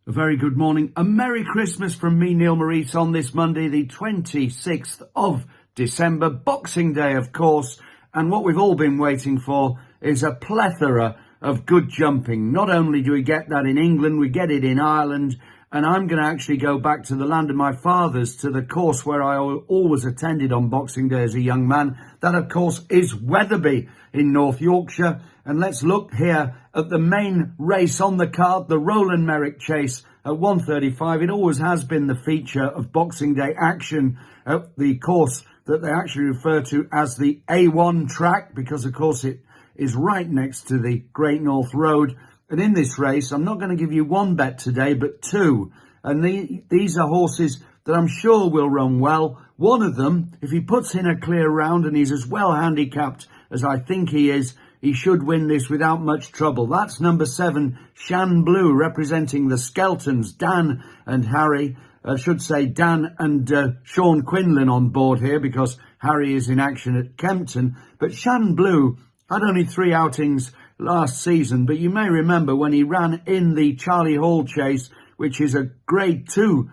A very good morning. A Merry Christmas from me, Neil Morrice, on this Monday, the 26th of December, Boxing Day, of course. And what we've all been waiting for is a plethora of good jumping. Not only do we get that in England, we get it in Ireland. And I'm going to actually go back to the land of my fathers, to the course where I always attended on Boxing Day as a young man. That, of course, is Wetherby in North Yorkshire. And let's look here at the main race on the card, the Roland Merrick Chase at 1:35. It always has been the feature of Boxing Day action at the course that they actually refer to as the A1 track, because, of course, it is right next to the Great North Road. And in this race, I'm not going to give you one bet today, but two. And these are horses that I'm sure will run well. One of them, if he puts in a clear round and he's as well handicapped as I think he is, he should win this without much trouble. That's number 7, Shan Blue, representing the Skeltons, Dan and Harry. I should say Dan and Sean Quinlan on board here, because Harry is in action at Kempton. But Shan Blue had only 3 outings last season, but you may remember when he ran in the Charlie Hall Chase, which is a Grade 2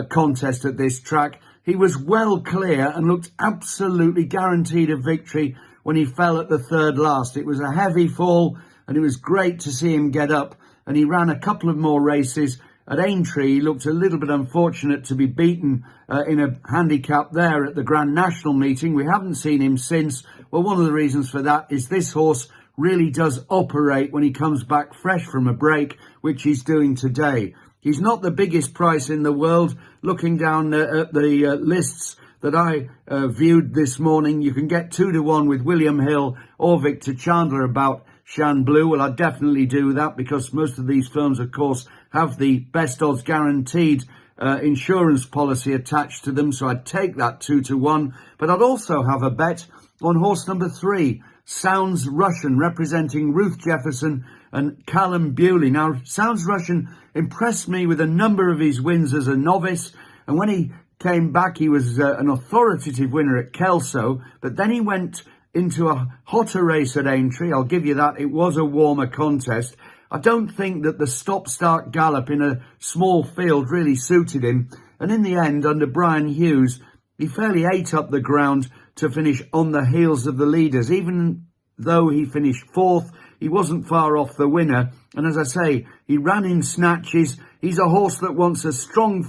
contest at this track, he was well clear and looked absolutely guaranteed a victory when he fell at the third last. It was a heavy fall, and it was great to see him get up, and he ran a couple of more races. At Aintree, he looked a little bit unfortunate to be beaten in a handicap there at the Grand National meeting. We haven't seen him since. Well, one of the reasons for that is this horse really does operate when he comes back fresh from a break, which he's doing today. He's not the biggest price in the world. Looking down at the lists that I viewed this morning, you can get 2-1 with William Hill or Victor Chandler about Shan Blue. Well, I'd definitely do that, because most of these firms, of course, have the best odds guaranteed insurance policy attached to them. So I'd take that 2-1. But I'd also have a bet on horse number 3, Sounds Russian, representing Ruth Jefferson and Callum Bewley. Now, Sounds Russian impressed me with a number of his wins as a novice. And when he came back, he was an authoritative winner at Kelso. But then he went into a hotter race at Aintree. I'll give you that. It was a warmer contest. I don't think that the stop-start gallop in a small field really suited him. And in the end, under Brian Hughes, he fairly ate up the ground to finish on the heels of the leaders. Even though he finished 4th, he wasn't far off the winner. And as I say, he ran in snatches. He's a horse that wants a strong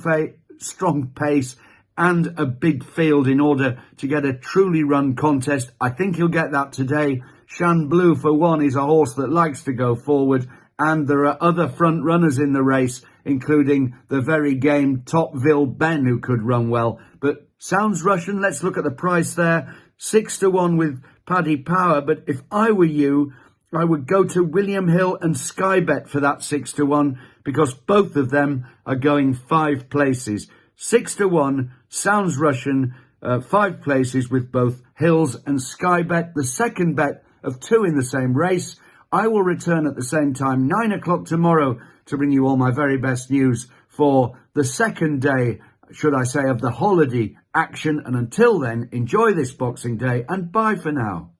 pace and a big field in order to get a truly run contest. I think he'll get that today. Shan Blue, for one, is a horse that likes to go forward. And there are other front runners in the race, including the very game Topville Ben, who could run well. But Sounds Russian, let's look at the price there. 6-1 with Paddy Power. But if I were you, I would go to William Hill and Skybet for that 6-1, because both of them are going 5 places. 6-1, Sounds Russian, 5 places with both Hills and Skybet. The second bet of 2 in the same race. I will return at the same time, 9 o'clock tomorrow, to bring you all my very best news for the second day, should I say, of the holiday action. And until then, enjoy this Boxing Day, and bye for now.